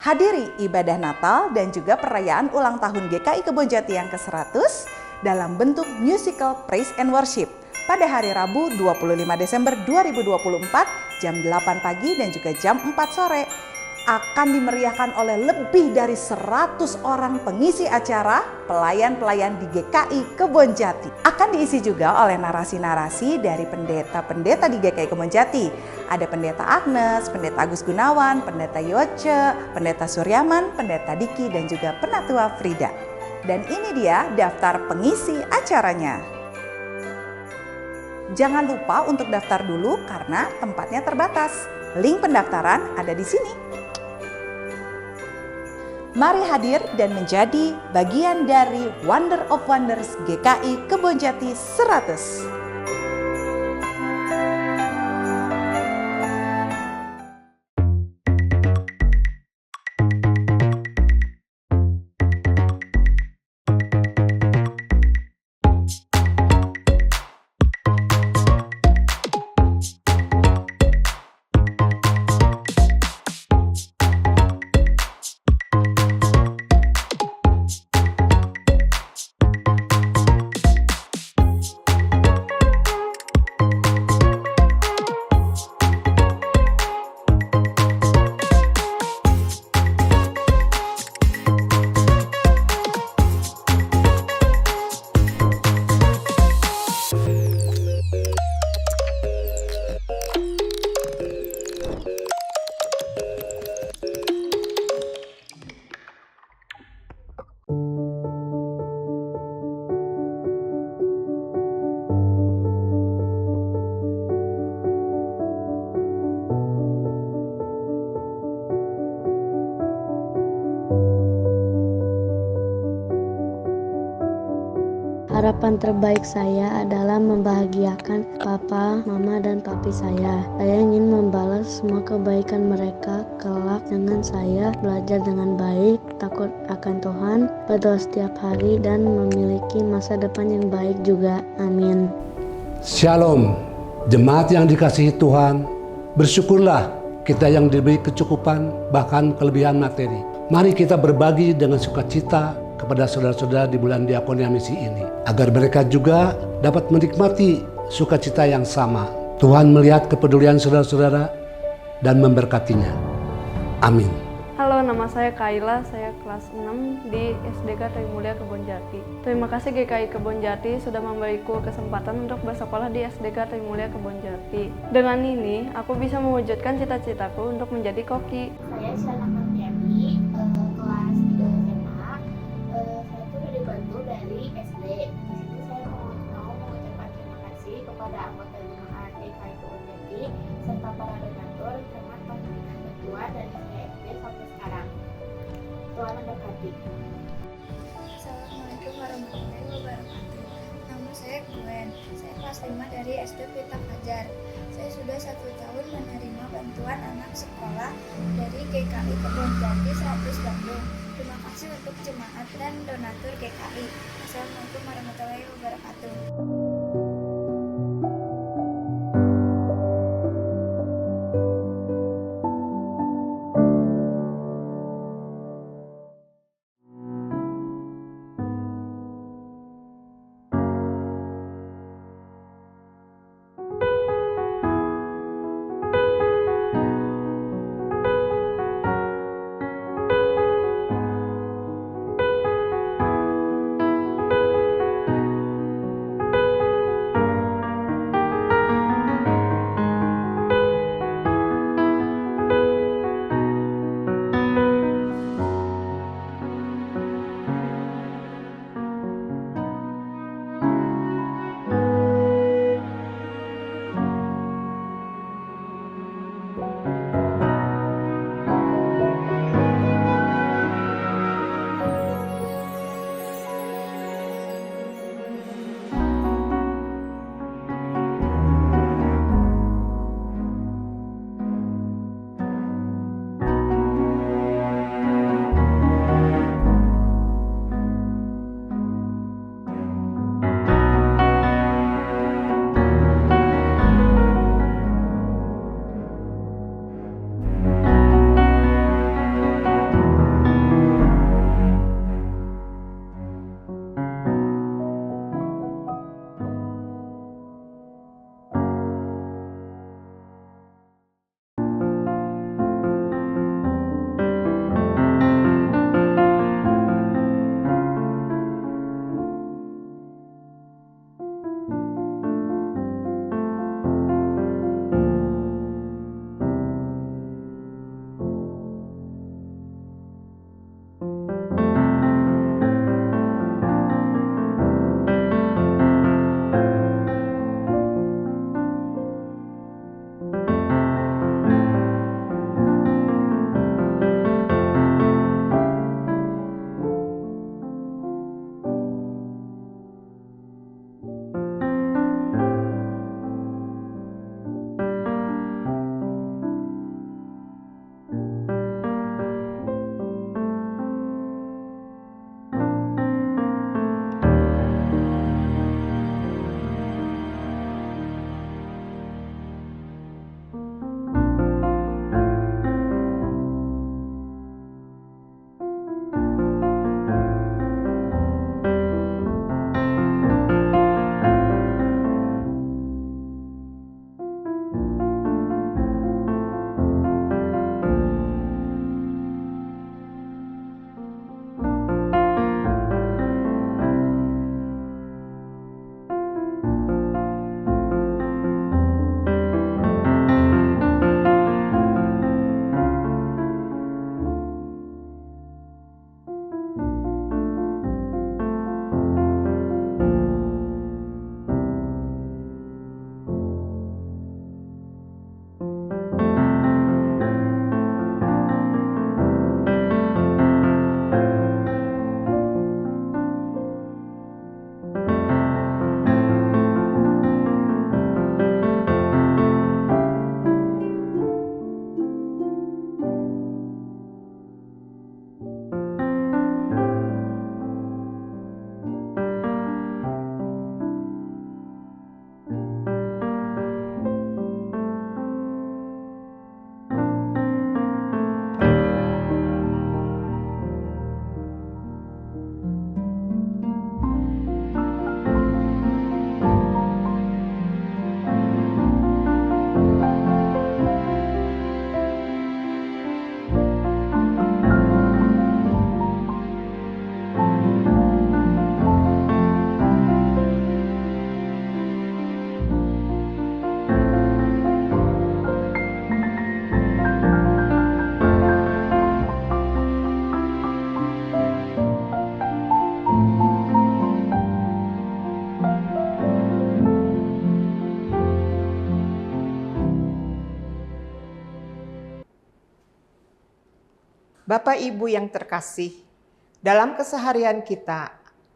Hadiri ibadah Natal dan juga perayaan ulang tahun GKI Kebonjati yang ke-100 dalam bentuk musical Praise and Worship pada hari Rabu 25 Desember 2024 jam 8 pagi dan juga jam 4 sore. Akan dimeriahkan oleh lebih dari 100 orang pengisi acara, pelayan-pelayan di GKI Kebonjati. Akan diisi juga oleh narasi-narasi dari pendeta-pendeta di GKI Kebonjati. Ada Pendeta Agnes, Pendeta Agus Gunawan, Pendeta Yoce, Pendeta Suryaman, Pendeta Diki, dan juga Penatua Frida. Dan ini dia daftar pengisi acaranya. Jangan lupa untuk daftar dulu karena tempatnya terbatas. Link pendaftaran ada di sini. Mari hadir dan menjadi bagian dari Wonder of Wonders GKI Kebonjati 100. Harapan terbaik saya adalah membahagiakan papa, mama, dan papi saya. Saya ingin membalas semua kebaikan mereka kelak dengan saya belajar dengan baik, takut akan Tuhan, berdoa setiap hari, dan memiliki masa depan yang baik juga. Amin. Shalom, jemaat yang dikasihi Tuhan. Bersyukurlah kita yang diberi kecukupan, bahkan kelebihan materi. Mari kita berbagi dengan sukacita kepada saudara-saudara di bulan Diakonia Misi ini, agar mereka juga dapat menikmati sukacita yang sama. Tuhan melihat kepedulian saudara-saudara dan memberkatinya. Amin. Halo, nama saya Kaila, saya kelas 6 di SDK Trimulya Kebonjati. Terima kasih GKI Kebonjati sudah memberiku kesempatan untuk bersekolah di SDK Trimulya Kebonjati. Dengan ini, aku bisa mewujudkan cita-citaku untuk menjadi koki. Saya Syana Martiani, kelas 3 SMA. Saya sudah dibantu dari SD. Di sini saya mau mengucapkan terima kasih kepada anggota jemaat GKI Kebonjati serta para donatur karena pemberian bantuan dari saya SD sampai sekarang. Tuhan memberkati. Assalamualaikum warahmatullahi wabarakatuh. Nama saya Gwen. Saya kelas 5 dari SD Pita Fajar. Saya sudah 1 tahun menerima bantuan anak sekolah dari GKI Kebonjati 100 Bandung. Terima kasih untuk jemaat dan donatur GKI. Assalamualaikum warahmatullahi wabarakatuh. Bapak Ibu yang terkasih, dalam keseharian kita,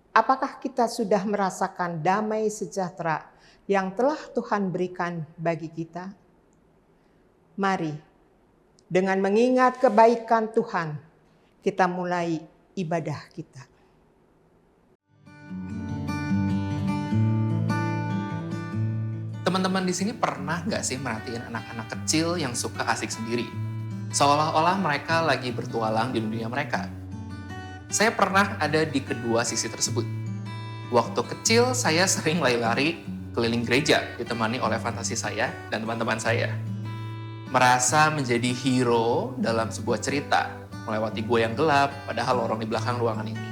apakah kita sudah merasakan damai sejahtera yang telah Tuhan berikan bagi kita? Mari, dengan mengingat kebaikan Tuhan, kita mulai ibadah kita. Teman-teman di sini pernah nggak sih merhatiin anak-anak kecil yang suka asik sendiri? Seolah-olah mereka lagi bertualang di dunia mereka. Saya pernah ada di kedua sisi tersebut. Waktu kecil saya sering lari-lari keliling gereja ditemani oleh fantasi saya dan teman-teman saya. Merasa menjadi hero dalam sebuah cerita, melewati gua yang gelap padahal lorong di belakang ruangan ini.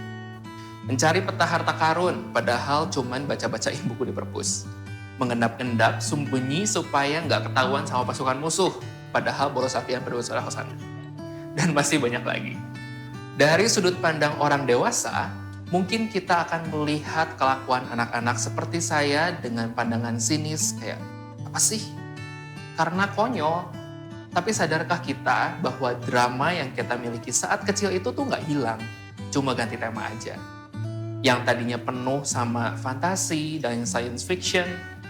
Mencari peta harta karun padahal cuman baca-bacain buku di perpus. Mengendap-endap sembunyi supaya nggak ketahuan sama pasukan musuh, padahal bolos latihan berdua ke sana. Dan masih banyak lagi. Dari sudut pandang orang dewasa, mungkin kita akan melihat kelakuan anak-anak seperti saya dengan pandangan sinis kayak, apa sih? Karena konyol. Tapi sadarkah kita bahwa drama yang kita miliki saat kecil itu tuh nggak hilang, cuma ganti tema aja. Yang tadinya penuh sama fantasi dan science fiction,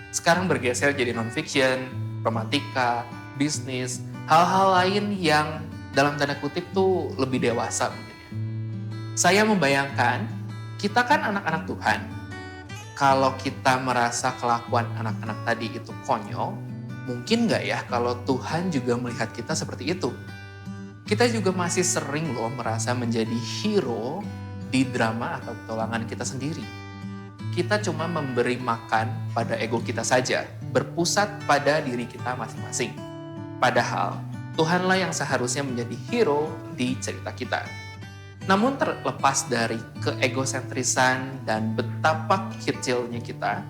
sekarang bergeser jadi non-fiction, romantika, bisnis, hal-hal lain yang dalam tanda kutip tuh lebih dewasa mungkin ya. Saya membayangkan, kita kan anak-anak Tuhan. Kalau kita merasa kelakuan anak-anak tadi itu konyol, mungkin nggak ya kalau Tuhan juga melihat kita seperti itu? Kita juga masih sering loh merasa menjadi hero di drama atau petualangan kita sendiri. Kita cuma memberi makan pada ego kita saja, berpusat pada diri kita masing-masing. Padahal Tuhanlah yang seharusnya menjadi hero di cerita kita. Namun terlepas dari keegosentrisan dan betapa kecilnya kita,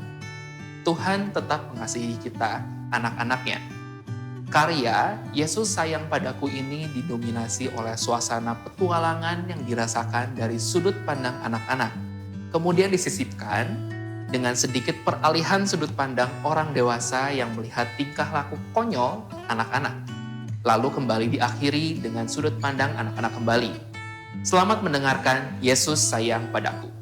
Tuhan tetap mengasihi kita, anak-anaknya. Karya Yesus Sayang Padaku ini didominasi oleh suasana petualangan yang dirasakan dari sudut pandang anak-anak. Kemudian disisipkan dengan sedikit peralihan sudut pandang orang dewasa yang melihat tingkah laku konyol anak-anak. Lalu kembali diakhiri dengan sudut pandang anak-anak kembali. Selamat mendengarkan Yesus Sayang Padaku.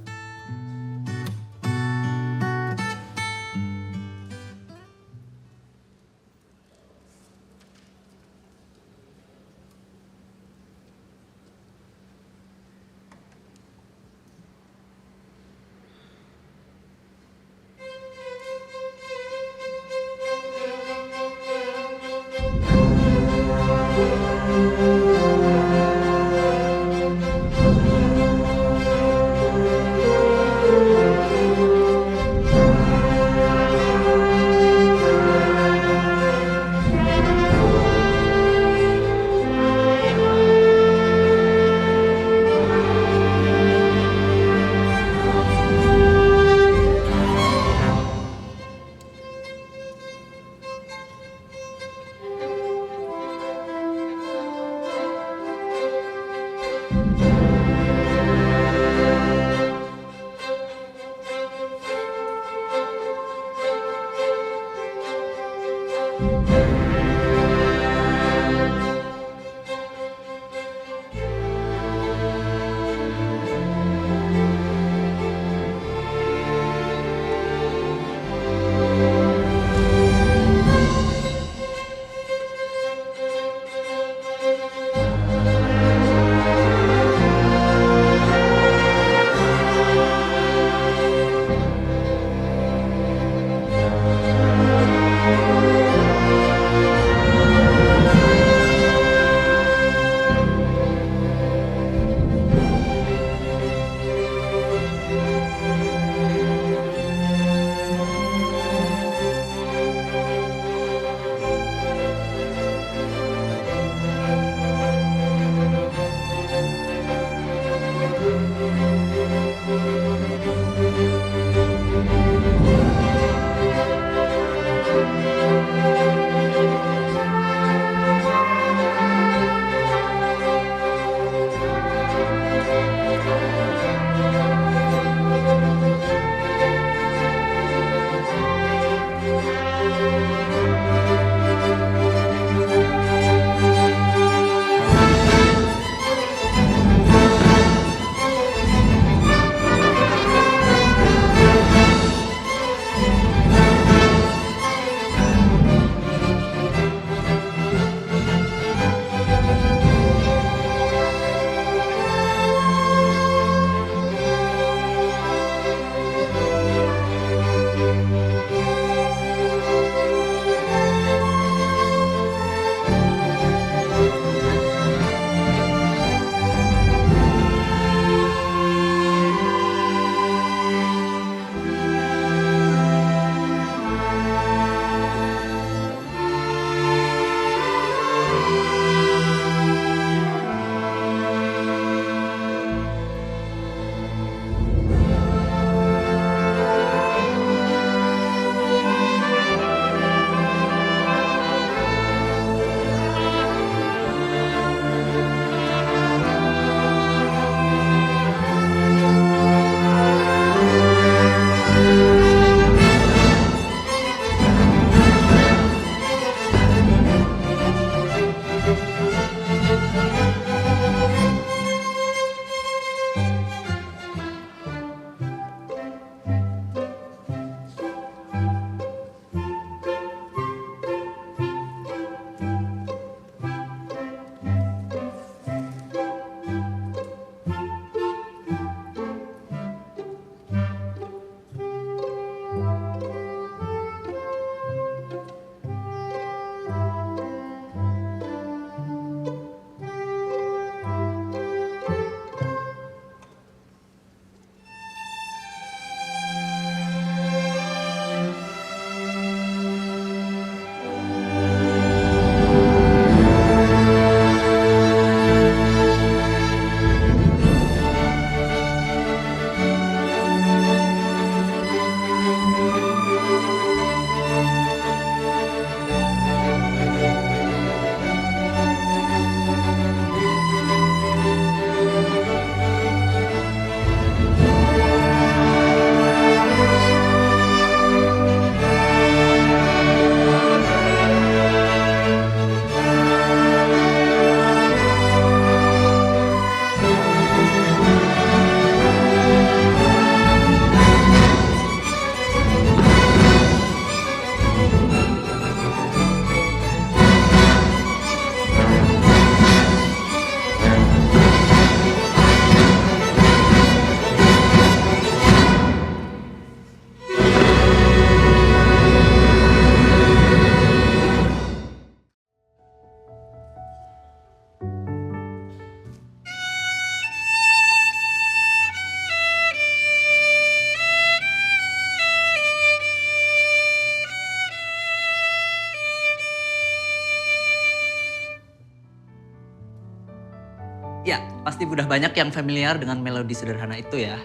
Ya, pasti udah banyak yang familiar dengan melodi sederhana itu ya.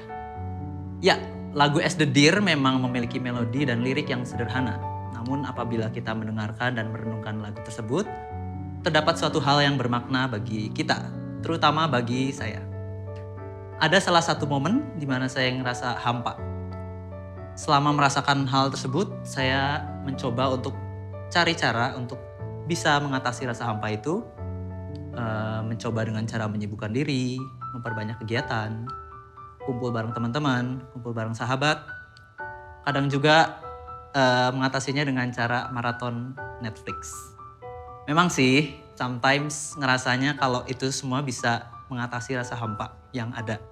Ya, lagu As the Deer memang memiliki melodi dan lirik yang sederhana. Namun apabila kita mendengarkan dan merenungkan lagu tersebut, terdapat suatu hal yang bermakna bagi kita, terutama bagi saya. Ada salah satu momen di mana saya ngerasa hampa. Selama merasakan hal tersebut, saya mencoba untuk cari cara untuk bisa mengatasi rasa hampa itu. Mencoba dengan cara menyibukkan diri, memperbanyak kegiatan, kumpul bareng teman-teman, kumpul bareng sahabat. Kadang juga mengatasinya dengan cara maraton Netflix. Memang sih, sometimes ngerasanya kalau itu semua bisa mengatasi rasa hampa yang ada.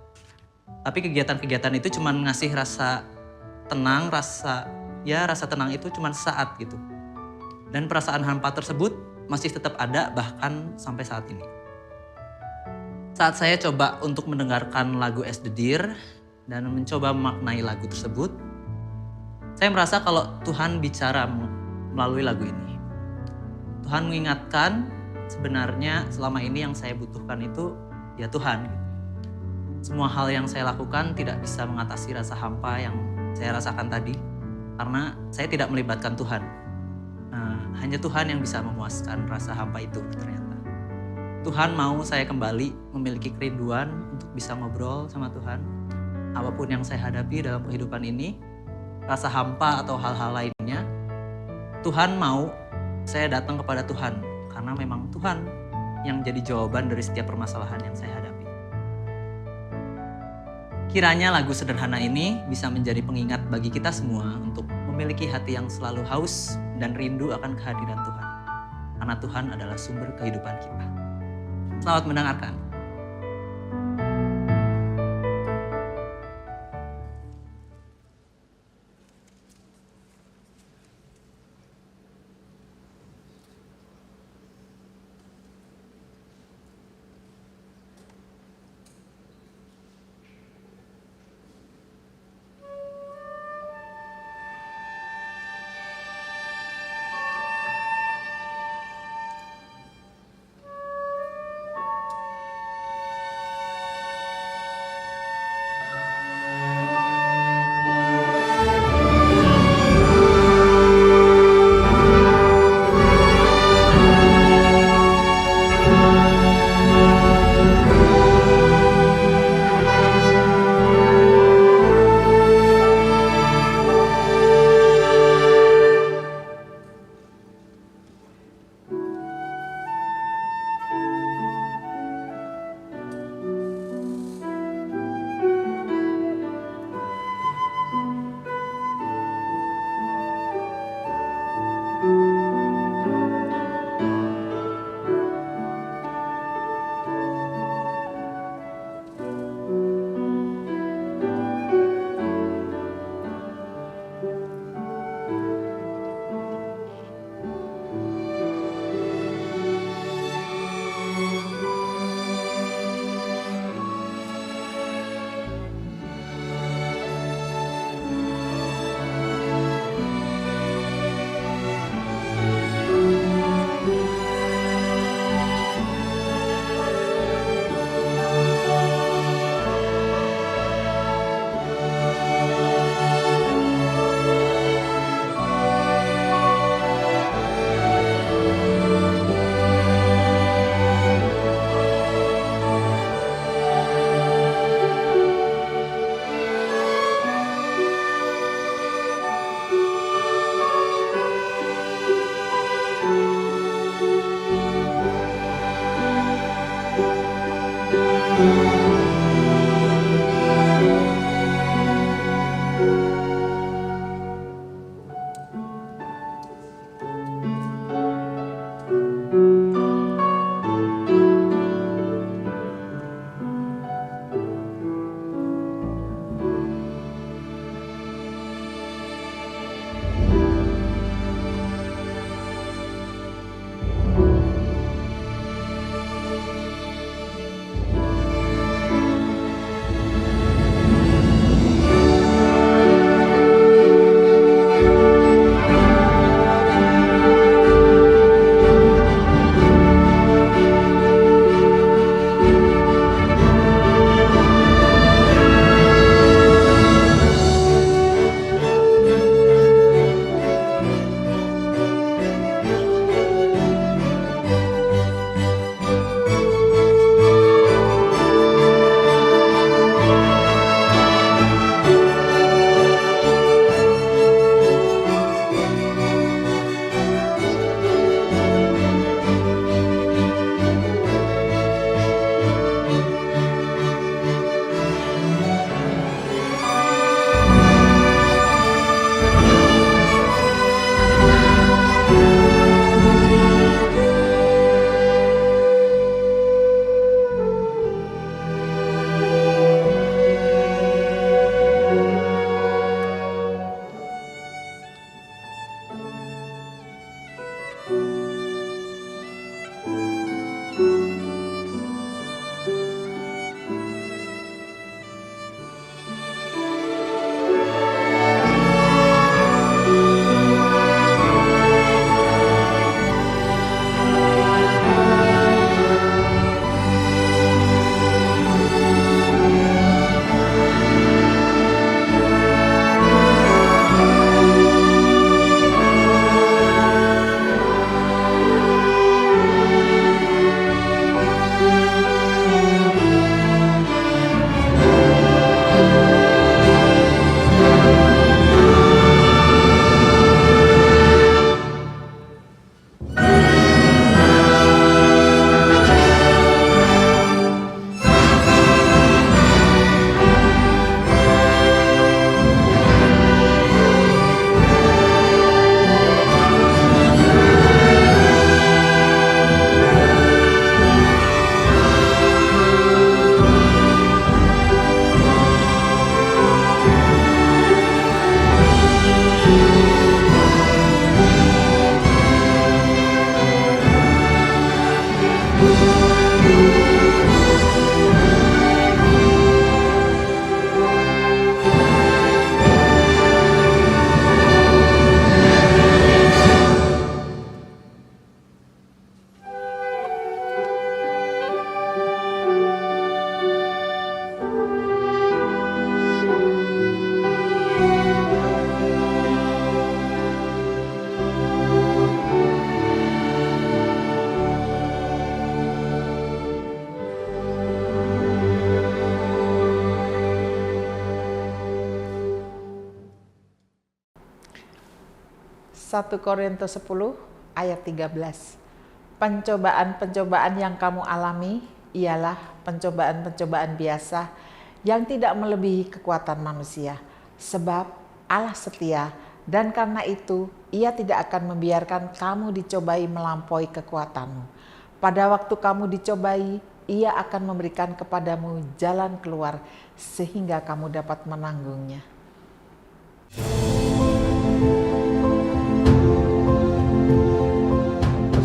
Tapi kegiatan-kegiatan itu cuma ngasih rasa tenang, rasa tenang itu cuma saat gitu. Dan perasaan hampa tersebut masih tetap ada bahkan sampai saat ini. Saat saya coba untuk mendengarkan lagu As the Deer dan mencoba memaknai lagu tersebut, saya merasa kalau Tuhan bicara melalui lagu ini. Tuhan mengingatkan sebenarnya selama ini yang saya butuhkan itu ya Tuhan. Semua hal yang saya lakukan tidak bisa mengatasi rasa hampa yang saya rasakan tadi karena saya tidak melibatkan Tuhan. Hanya Tuhan yang bisa memuaskan rasa hampa itu ternyata. Tuhan mau saya kembali memiliki kerinduan untuk bisa ngobrol sama Tuhan. Apapun yang saya hadapi dalam kehidupan ini, rasa hampa atau hal-hal lainnya, Tuhan mau saya datang kepada Tuhan. Karena memang Tuhan yang jadi jawaban dari setiap permasalahan yang saya hadapi. Kiranya lagu sederhana ini bisa menjadi pengingat bagi kita semua untuk memiliki hati yang selalu haus dan rindu akan kehadiran Tuhan. Karena Tuhan adalah sumber kehidupan kita. Selamat mendengarkan. 1 Korintus 10 ayat 13. Pencobaan-pencobaan yang kamu alami ialah pencobaan-pencobaan biasa yang tidak melebihi kekuatan manusia. Sebab Allah setia dan karena itu Ia tidak akan membiarkan kamu dicobai melampaui kekuatanmu. Pada waktu kamu dicobai, Ia akan memberikan kepadamu jalan keluar sehingga kamu dapat menanggungnya.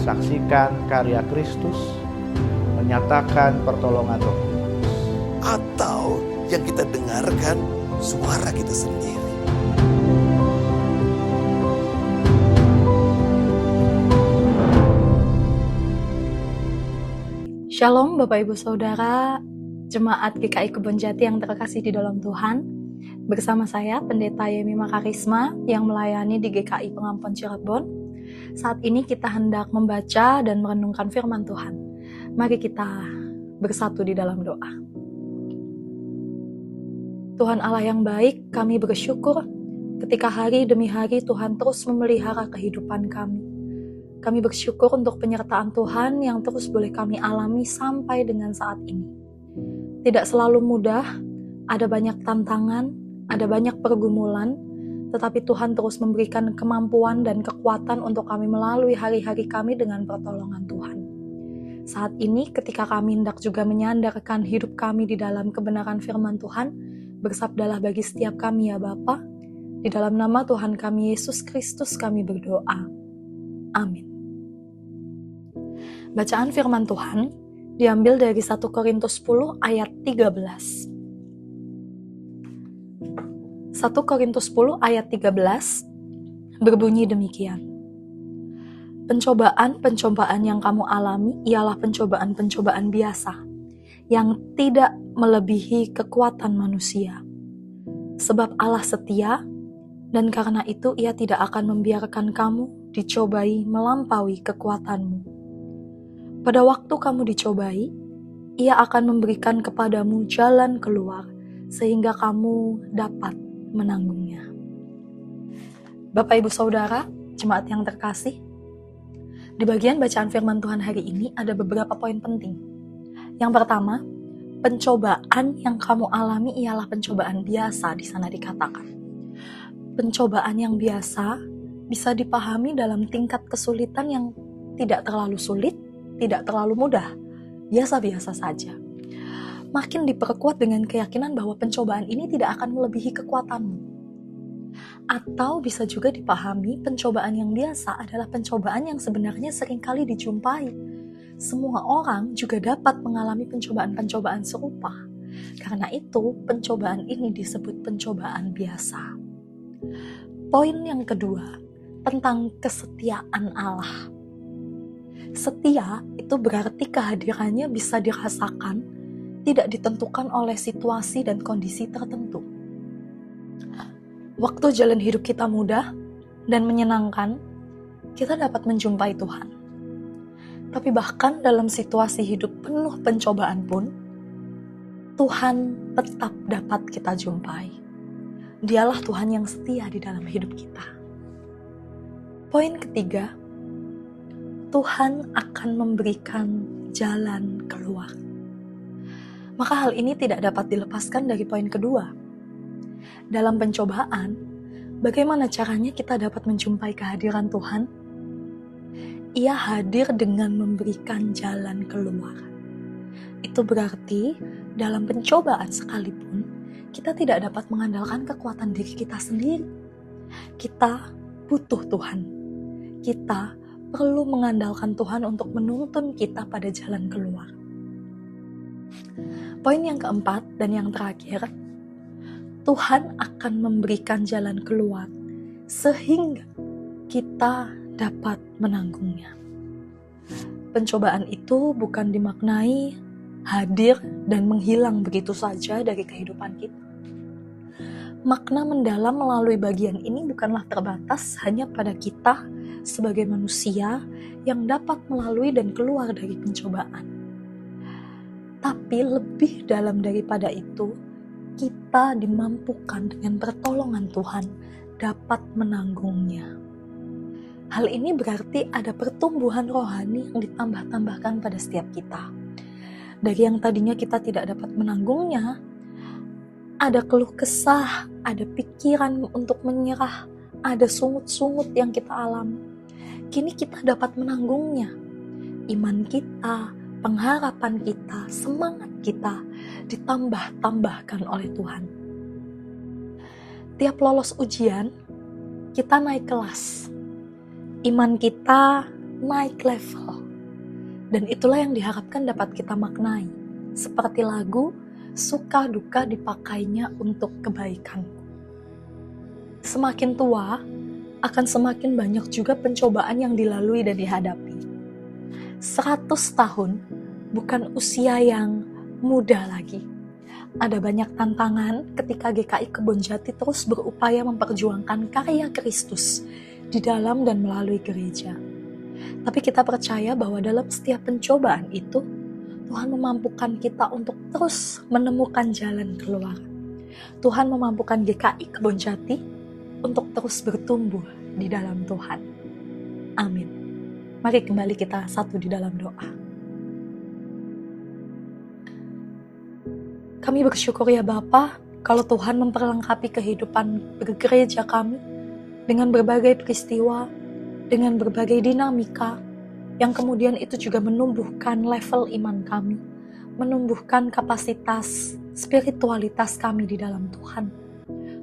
Saksikan karya Kristus, menyatakan pertolongan Roh Kudus. Atau yang kita dengarkan suara kita sendiri. Shalom Bapak Ibu Saudara, Jemaat GKI Kebonjati yang terkasih di dalam Tuhan. Bersama saya Pendeta Yemi Makarisma yang melayani di GKI Pengampon Cirebon. Saat ini kita hendak membaca dan merenungkan firman Tuhan. Mari kita bersatu di dalam doa. Tuhan Allah yang baik, kami bersyukur ketika hari demi hari Tuhan terus memelihara kehidupan kami. Kami bersyukur untuk penyertaan Tuhan yang terus boleh kami alami sampai dengan saat ini. Tidak selalu mudah, ada banyak tantangan, ada banyak pergumulan, tetapi Tuhan terus memberikan kemampuan dan kekuatan untuk kami melalui hari-hari kami dengan pertolongan Tuhan. Saat ini ketika kami hendak juga menyandarkan hidup kami di dalam kebenaran firman Tuhan, bersabdalah bagi setiap kami ya Bapa, di dalam nama Tuhan kami Yesus Kristus kami berdoa. Amin. Bacaan firman Tuhan diambil dari 1 Korintus 10 ayat 13. 1 Korintus 10 ayat 13 berbunyi demikian. Pencobaan-pencobaan yang kamu alami ialah pencobaan-pencobaan biasa yang tidak melebihi kekuatan manusia. Sebab Allah setia dan karena itu Ia tidak akan membiarkan kamu dicobai melampaui kekuatanmu. Pada waktu kamu dicobai, Ia akan memberikan kepadamu jalan keluar sehingga kamu dapat menanggungnya. Bapak Ibu Saudara, jemaat yang terkasih, di bagian bacaan firman Tuhan hari ini ada beberapa poin penting. Yang pertama, pencobaan yang kamu alami ialah pencobaan biasa di sana dikatakan. Pencobaan yang biasa bisa dipahami dalam tingkat kesulitan yang tidak terlalu sulit, tidak terlalu mudah, biasa-biasa saja. Makin diperkuat dengan keyakinan bahwa pencobaan ini tidak akan melebihi kekuatanmu. Atau bisa juga dipahami pencobaan yang biasa adalah pencobaan yang sebenarnya seringkali dijumpai. Semua orang juga dapat mengalami pencobaan-pencobaan serupa. Karena itu, pencobaan ini disebut pencobaan biasa. Poin yang kedua, tentang kesetiaan Allah. Setia itu berarti kehadirannya bisa dirasakan, tidak ditentukan oleh situasi dan kondisi tertentu. Waktu jalan hidup kita mudah dan menyenangkan, kita dapat menjumpai Tuhan. Tapi bahkan dalam situasi hidup penuh pencobaan pun, Tuhan tetap dapat kita jumpai. Dialah Tuhan yang setia di dalam hidup kita. Poin ketiga, Tuhan akan memberikan jalan keluar. Maka hal ini tidak dapat dilepaskan dari poin kedua. Dalam pencobaan, bagaimana caranya kita dapat menjumpai kehadiran Tuhan? Ia hadir dengan memberikan jalan keluar. Itu berarti dalam pencobaan sekalipun, kita tidak dapat mengandalkan kekuatan diri kita sendiri. Kita butuh Tuhan. Kita perlu mengandalkan Tuhan untuk menuntun kita pada jalan keluar. Poin yang keempat dan yang terakhir, Tuhan akan memberikan jalan keluar sehingga kita dapat menanggungnya. Pencobaan itu bukan dimaknai hadir dan menghilang begitu saja dari kehidupan kita. Makna mendalam melalui bagian ini bukanlah terbatas hanya pada kita sebagai manusia yang dapat melalui dan keluar dari pencobaan. Tapi lebih dalam daripada itu, kita dimampukan dengan pertolongan Tuhan dapat menanggungnya. Hal ini berarti ada pertumbuhan rohani yang ditambah-tambahkan pada setiap kita. Dari yang tadinya kita tidak dapat menanggungnya, ada keluh kesah, ada pikiran untuk menyerah, ada sungut-sungut yang kita alami. Kini kita dapat menanggungnya. Iman kita, pengharapan kita, semangat kita ditambah-tambahkan oleh Tuhan. Tiap lolos ujian, kita naik kelas. Iman kita naik level. Dan itulah yang diharapkan dapat kita maknai. Seperti lagu, suka duka dipakainya untuk kebaikan. Semakin tua, akan semakin banyak juga pencobaan yang dilalui dan dihadapi. 100 tahun bukan usia yang muda lagi. Ada banyak tantangan ketika GKI Kebonjati terus berupaya memperjuangkan karya Kristus di dalam dan melalui gereja. Tapi kita percaya bahwa dalam setiap pencobaan itu, Tuhan memampukan kita untuk terus menemukan jalan keluar. Tuhan memampukan GKI Kebonjati untuk terus bertumbuh di dalam Tuhan. Amin. Mari kembali kita satu di dalam doa. Kami bersyukur ya Bapa, kalau Tuhan memperlengkapi kehidupan bergereja kami dengan berbagai peristiwa, dengan berbagai dinamika, yang kemudian itu juga menumbuhkan level iman kami, menumbuhkan kapasitas spiritualitas kami di dalam Tuhan.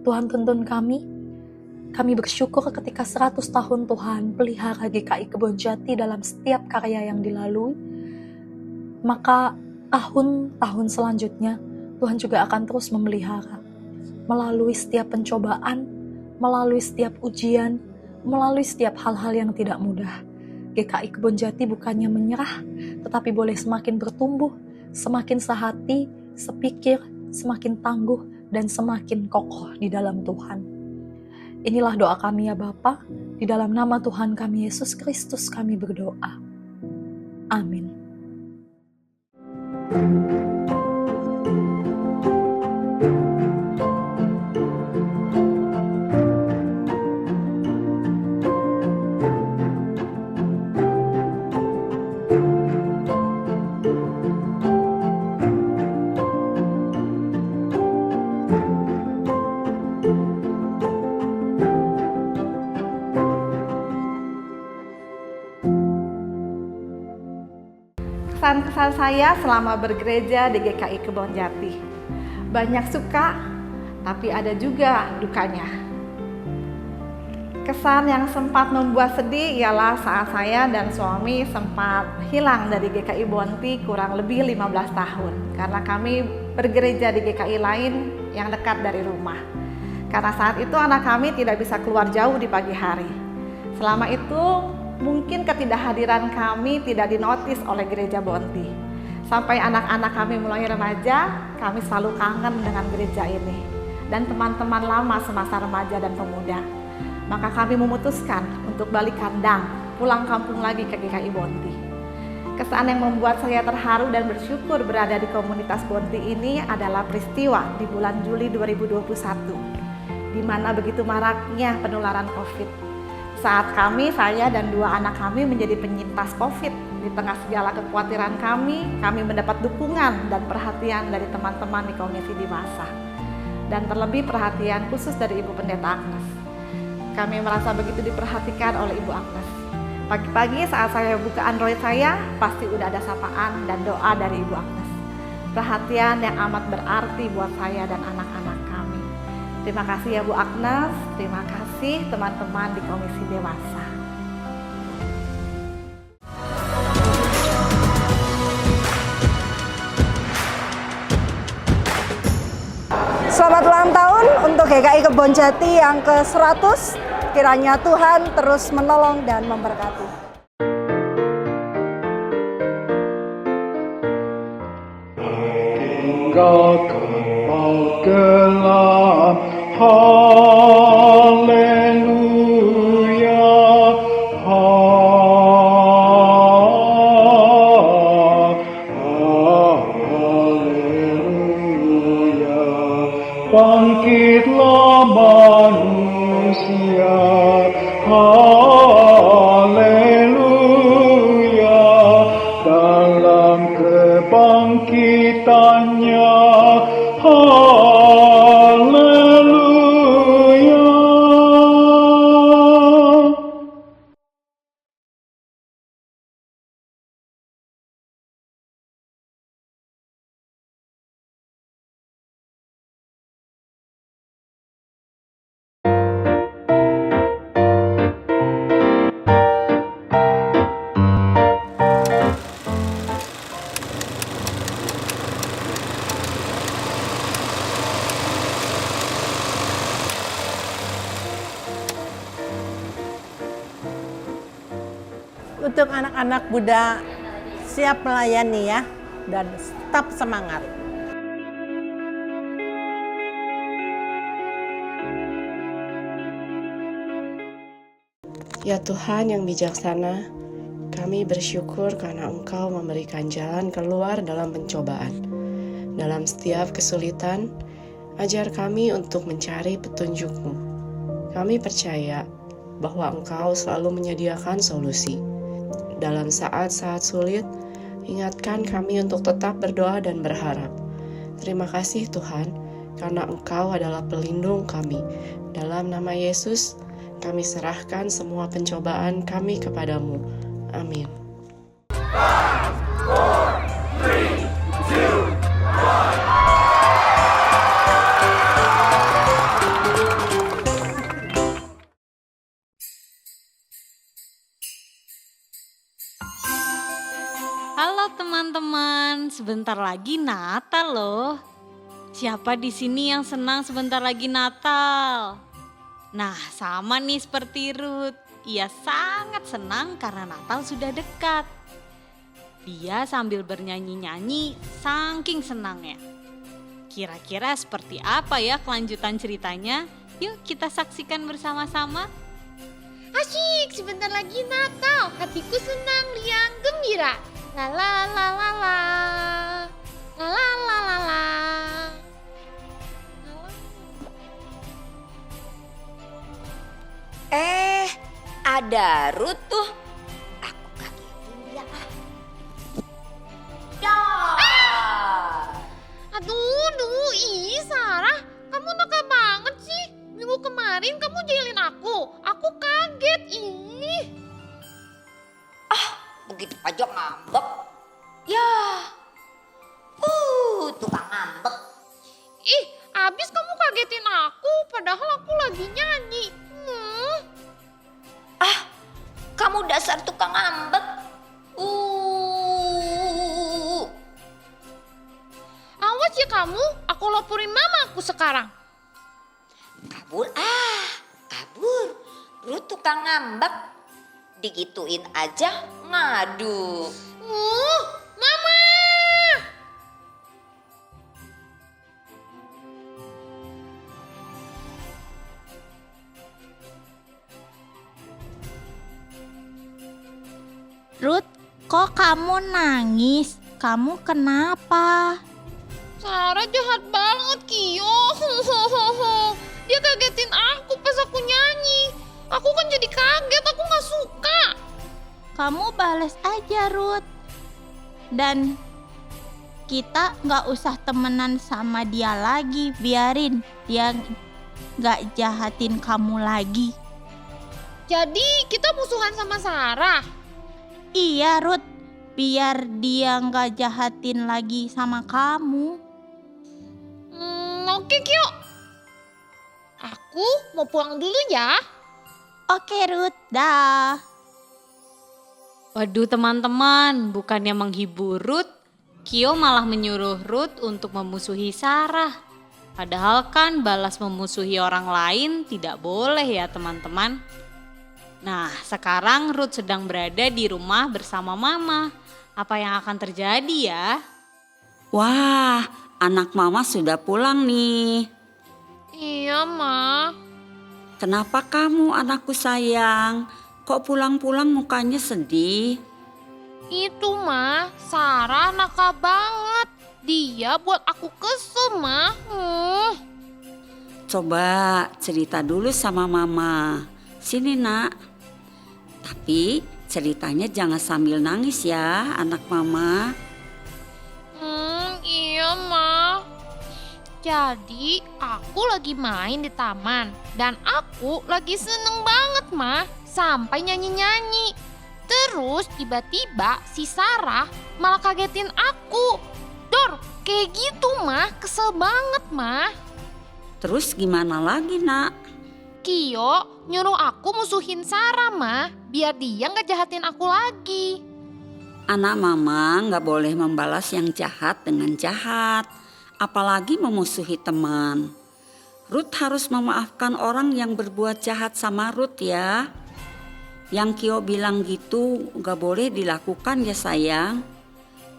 Tuhan tuntun kami bersyukur ketika 100 tahun Tuhan pelihara GKI Kebonjati dalam setiap karya yang dilalui, maka tahun-tahun selanjutnya Tuhan juga akan terus memelihara melalui setiap pencobaan, melalui setiap ujian, melalui setiap hal-hal yang tidak mudah. GKI Kebonjati bukannya menyerah, tetapi boleh semakin bertumbuh, semakin sehati, sepikir, semakin tangguh, dan semakin kokoh di dalam Tuhan. Inilah doa kami ya Bapa, di dalam nama Tuhan kami Yesus Kristus kami berdoa. Amin. Kesan-kesan saya selama bergereja di GKI Kebonjati. Banyak suka, tapi ada juga dukanya. Kesan yang sempat membuat sedih ialah saat saya dan suami sempat hilang dari GKI Bonti kurang lebih 15 tahun. Karena kami bergereja di GKI lain yang dekat dari rumah. Karena saat itu anak kami tidak bisa keluar jauh di pagi hari. Selama itu mungkin ketidakhadiran kami tidak dinotis oleh gereja Bonti. Sampai anak-anak kami mulai remaja, kami selalu kangen dengan gereja ini dan teman-teman lama semasa remaja dan pemuda. Maka kami memutuskan untuk balik kandang, pulang kampung lagi ke GKI Bonti. Kesan yang membuat saya terharu dan bersyukur berada di komunitas Bonti ini adalah peristiwa di bulan Juli 2021, di mana begitu maraknya penularan COVID. Saat saya dan 2 anak kami menjadi penyintas COVID. Di tengah segala kekhawatiran kami mendapat dukungan dan perhatian dari teman-teman di Komisi Dewasa. Dan terlebih perhatian khusus dari Ibu Pendeta Agnes. Kami merasa begitu diperhatikan oleh Ibu Agnes. Pagi-pagi saat saya buka Android saya, pasti udah ada sapaan dan doa dari Ibu Agnes. Perhatian yang amat berarti buat saya dan anak-anak kami. Terima kasih ya Bu Agnes, terima kasih teman-teman di Komisi Dewasa. Selamat ulang tahun untuk GKI Kebonjati yang ke-100. Kiranya Tuhan terus menolong dan memberkati. Gelap, haleluya, haleluya. Bangkitlah manusia, haleluya. Untuk anak-anak Buddha, siap melayani ya, dan tetap semangat. Ya Tuhan yang bijaksana, kami bersyukur karena Engkau memberikan jalan keluar dalam pencobaan. Dalam setiap kesulitan, ajar kami untuk mencari petunjuk-Mu. Kami percaya bahwa Engkau selalu menyediakan solusi. Dalam saat-saat sulit, ingatkan kami untuk tetap berdoa dan berharap. Terima kasih Tuhan, karena Engkau adalah pelindung kami. Dalam nama Yesus, kami serahkan semua pencobaan kami kepadamu. Amin. 5, 4, 3, 2, 1. Halo teman-teman, sebentar lagi Natal loh. Siapa di sini yang senang sebentar lagi Natal? Nah, sama nih seperti Ruth. Ia sangat senang karena Natal sudah dekat. Dia sambil bernyanyi-nyanyi saking senangnya. Kira-kira seperti apa ya kelanjutan ceritanya? Yuk kita saksikan bersama-sama. Asyik, sebentar lagi Natal. Hatiku senang, riang, gembira. La la la la la. La la la la la. Ada Ruth tuh. Aku kaget dulu ya. Ya. Aduh, Sarah, kamu nakal banget sih. Minggu kemarin kamu jailin aku kaget, ih. Begitu aja ngambek. Ya. Tukang ngambek. Ih, abis kamu kagetin aku, padahal aku lagi nyanyi. Kamu dasar tukang ngambek. Awas ya kamu, aku laporin mamaku sekarang. Kabur. Ruth tukang ngambek. Digituin aja ngadu. Mama! Ruth, kok kamu nangis? Kamu kenapa? Sarah jahat banget, Kio. Dia kagetin aku pas aku nyanyi. Aku kan jadi kaget, aku gak suka. Kamu balas aja Ruth. Dan kita gak usah temenan sama dia lagi. Biarin dia gak jahatin kamu lagi. Jadi kita musuhan sama Sarah? Iya Ruth, biar dia gak jahatin lagi sama kamu. Oke Kio. Aku mau pulang dulu ya. Oke Ruth, dah. Waduh teman-teman, bukannya menghibur Ruth, Kio malah menyuruh Ruth untuk memusuhi Sarah. Padahal kan balas memusuhi orang lain tidak boleh ya teman-teman. Nah, sekarang Ruth sedang berada di rumah bersama Mama. Apa yang akan terjadi ya? Wah, anak Mama sudah pulang nih. Iya, Ma. Kenapa kamu anakku sayang? Kok pulang-pulang mukanya sedih? Itu, Ma, Sarah nakal banget. Dia buat aku kesel, Ma. Coba cerita dulu sama Mama. Sini, Nak. Tapi ceritanya jangan sambil nangis ya anak Mama. Iya Ma. Jadi aku lagi main di taman dan aku lagi seneng banget Ma. Sampai nyanyi-nyanyi. Terus tiba-tiba si Sarah malah kagetin aku. Dor, kayak gitu Ma, kesel banget Ma. Terus gimana lagi Nak? Kio nyuruh aku musuhin Sarah, Ma, biar dia gak jahatin aku lagi. Anak Mama gak boleh membalas yang jahat dengan jahat, apalagi memusuhi teman. Ruth harus memaafkan orang yang berbuat jahat sama Ruth ya. Yang Kio bilang gitu gak boleh dilakukan ya sayang.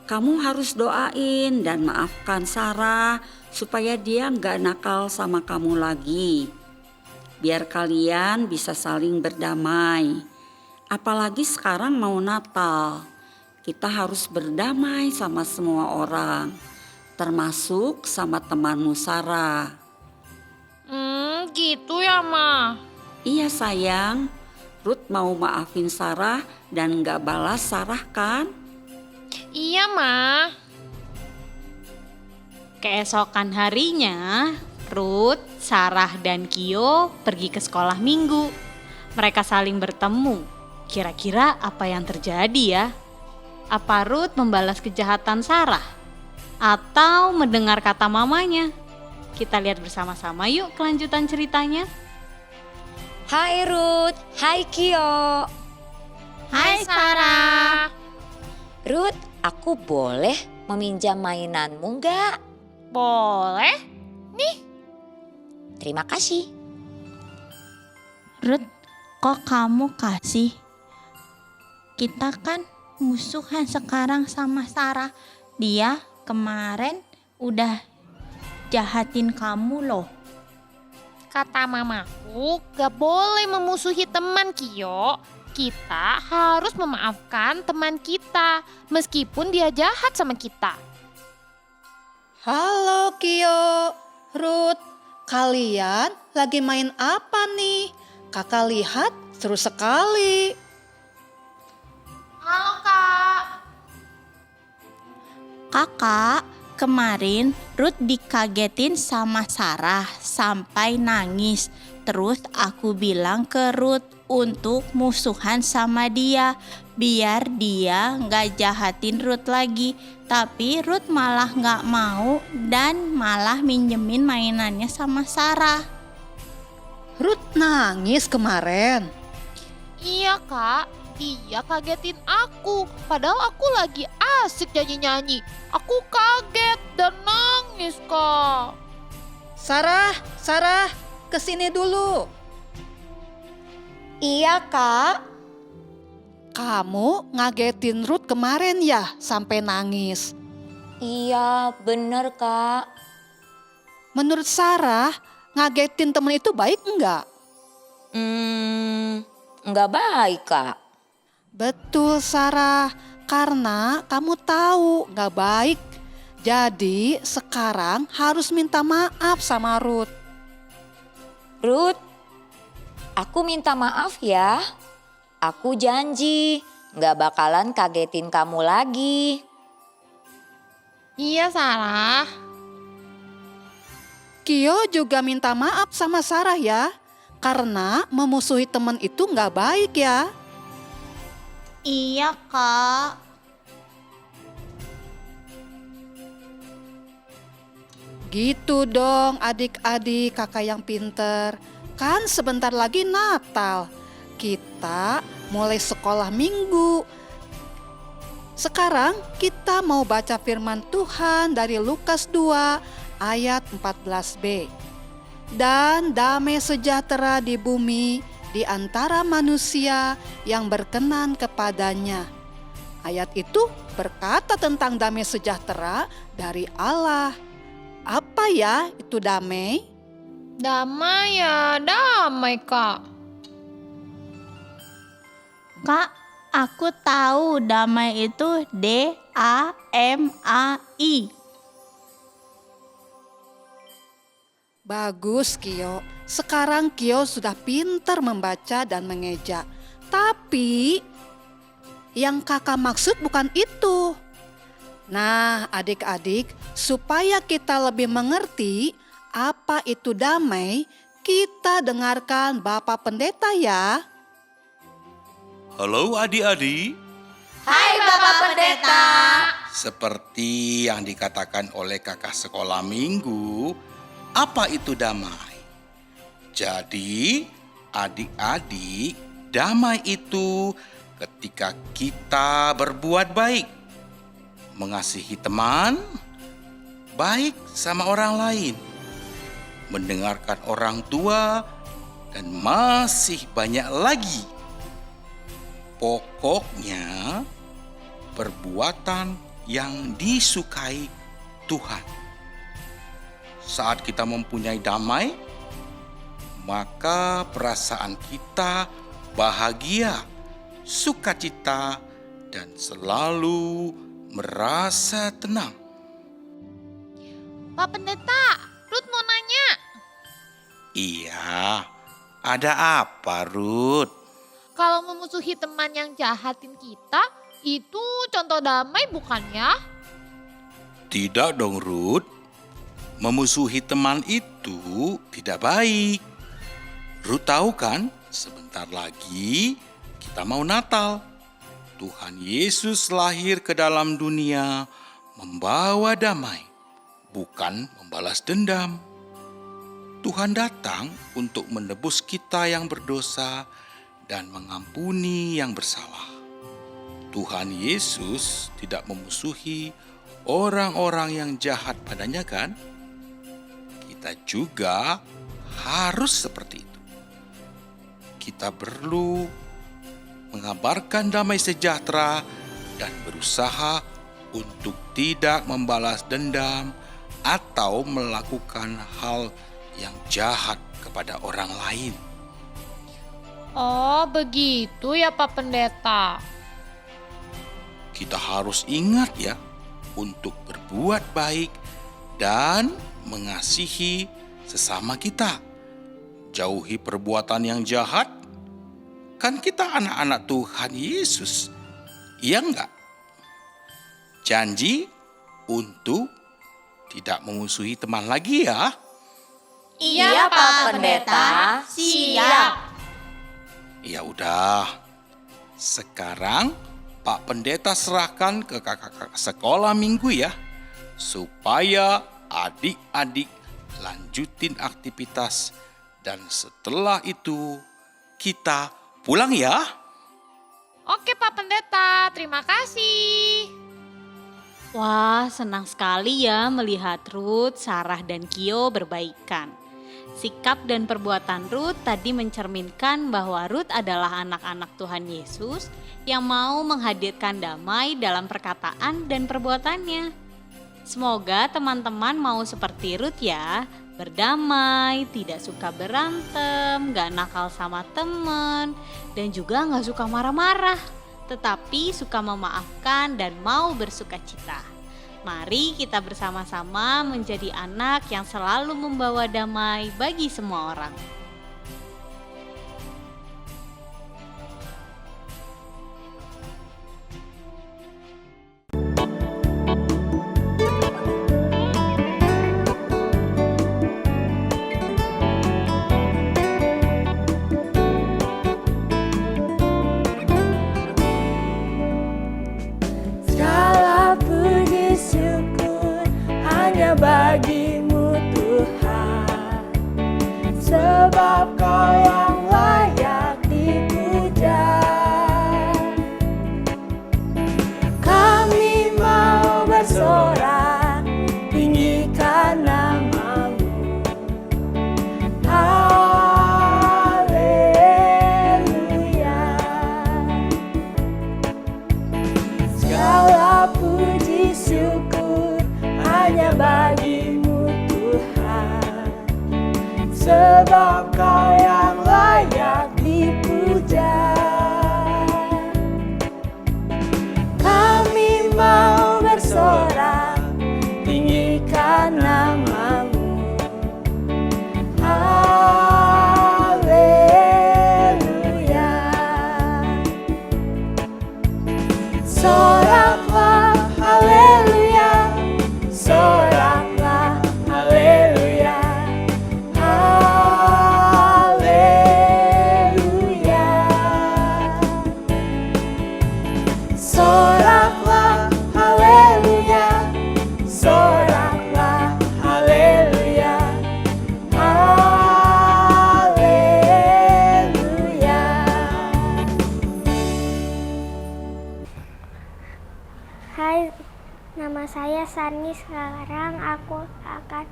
Kamu harus doain dan maafkan Sarah supaya dia gak nakal sama kamu lagi. Biar kalian bisa saling berdamai. Apalagi sekarang mau Natal. Kita harus berdamai sama semua orang, termasuk sama temanmu Sarah. Gitu ya, Ma? Iya sayang, Ruth mau maafin Sarah dan gak balas Sarah kan? Iya, Ma. Keesokan harinya, Ruth, Sarah, dan Kio pergi ke sekolah minggu. Mereka saling bertemu. Kira-kira apa yang terjadi ya? Apa Ruth membalas kejahatan Sarah? Atau mendengar kata mamanya? Kita lihat bersama-sama yuk kelanjutan ceritanya. Hai Ruth, hai Kio. Hai Sarah. Ruth, aku boleh meminjam mainanmu nggak? Boleh. Nih. Terima kasih. Ruth, kok kamu kasih? Kita kan musuhan sekarang sama Sarah. Dia kemarin udah jahatin kamu loh. Kata mamaku, gak boleh memusuhi teman Kio. Kita harus memaafkan teman kita, meskipun dia jahat sama kita. Halo Kio, Ruth, kalian lagi main apa nih? Kakak lihat seru sekali. Halo Kak. Kakak, kemarin Ruth dikagetin sama Sarah sampai nangis. Terus aku bilang ke Ruth untuk musuhan sama dia biar dia gak jahatin Ruth lagi. Tapi Ruth malah gak mau dan malah minjemin mainannya sama Sarah. Ruth nangis kemarin? Iya Kak, dia kagetin aku. Padahal aku lagi asik nyanyi-nyanyi. Aku kaget dan nangis Kak. Sarah, kesini dulu. Iya Kak. Kamu ngagetin Ruth kemarin ya sampai nangis? Iya bener Kak. Menurut Sarah, ngagetin temen itu baik enggak? Enggak baik Kak. Betul Sarah, karena kamu tahu enggak baik. Jadi sekarang harus minta maaf sama Ruth. Ruth, aku minta maaf ya. Aku janji enggak bakalan kagetin kamu lagi. Iya Sarah. Kio juga minta maaf sama Sarah ya. Karena memusuhi teman itu enggak baik ya. Iya Kak. Gitu dong adik-adik kakak yang pinter. Kan sebentar lagi Natal. Kita mulai sekolah minggu. Sekarang kita mau baca firman Tuhan dari Lukas 2 ayat 14b. Dan damai sejahtera di bumi di antara manusia yang berkenan kepadanya. Ayat itu berkata tentang damai sejahtera dari Allah. Apa ya itu damai? Damai ya, damai Kak. Kak, aku tahu damai itu D-A-M-A-I. Bagus Kio, sekarang Kio sudah pintar membaca dan mengeja. Tapi yang kakak maksud bukan itu. Nah adik-adik, supaya kita lebih mengerti apa itu damai, kita dengarkan Bapak Pendeta ya. Halo adik-adik. Hai Bapak Pendeta. Seperti yang dikatakan oleh kakak sekolah minggu, apa itu damai? Jadi adik-adik, damai itu ketika kita berbuat baik, mengasihi teman, baik sama orang lain, mendengarkan orang tua, dan masih banyak lagi. pokoknya perbuatan yang disukai Tuhan. Saat kita mempunyai damai, maka perasaan kita bahagia, sukacita, dan selalu merasa tenang. Pak Pendeta, Ruth mau nanya. Iya, ada apa Ruth? Kalau memusuhi teman yang jahatin kita, itu contoh damai bukannya? Tidak dong Ruth, memusuhi teman itu tidak baik. Ruth tahu kan, sebentar lagi kita mau Natal. Tuhan Yesus lahir ke dalam dunia membawa damai, bukan membalas dendam. Tuhan datang untuk menebus kita yang berdosa dan mengampuni yang bersalah. Tuhan Yesus tidak memusuhi orang-orang yang jahat padanya kan? Kita juga harus seperti itu. Kita perlu mengabarkan damai sejahtera dan berusaha untuk tidak membalas dendam atau melakukan hal yang jahat kepada orang lain. Oh, begitu ya Pak Pendeta. Kita harus ingat ya untuk berbuat baik dan mengasihi sesama kita. Jauhi perbuatan yang jahat. Kan kita anak-anak Tuhan Yesus, iya enggak? Janji untuk tidak memusuhi teman lagi ya. Iya Pak Pendeta, siap. Ya udah, sekarang Pak Pendeta serahkan ke kakak-kakak sekolah minggu ya, supaya adik-adik lanjutin aktivitas dan setelah itu kita pulang ya. Oke Pak Pendeta, terima kasih. Wah, senang sekali ya melihat Ruth, Sarah, dan Kio berbaikan. Sikap dan perbuatan Ruth tadi mencerminkan bahwa Ruth adalah anak-anak Tuhan Yesus yang mau menghadirkan damai dalam perkataan dan perbuatannya. Semoga teman-teman mau seperti Ruth ya, berdamai, tidak suka berantem, gak nakal sama temen, dan juga gak suka marah-marah, tetapi suka memaafkan dan mau bersukacita. Mari kita bersama-sama menjadi anak yang selalu membawa damai bagi semua orang. Bagimu Tuhan, sebab Kau yang layak dipuja. Kami mau bersorak, tinggikan nama-Mu. Haleluya. Segala puji syukur hanya bagi-Mu Tuhan, sebab Kau yang layak dipuja. Kami mau bersorak, tinggikan nama-Mu. Haleluya. Soraklah, haleluya. Soraklah, haleluya, haleluya. Soraklah, haleluya, soraklah, haleluya, haleluya. Hai, nama saya Sani. Sekarang aku akan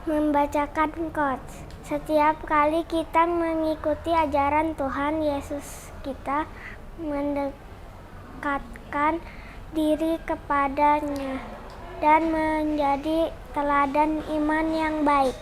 membacakan quotes. Setiap kali kita mengikuti ajaran Tuhan Yesus kita, mendekatkan diri kepadanya dan menjadi teladan iman yang baik.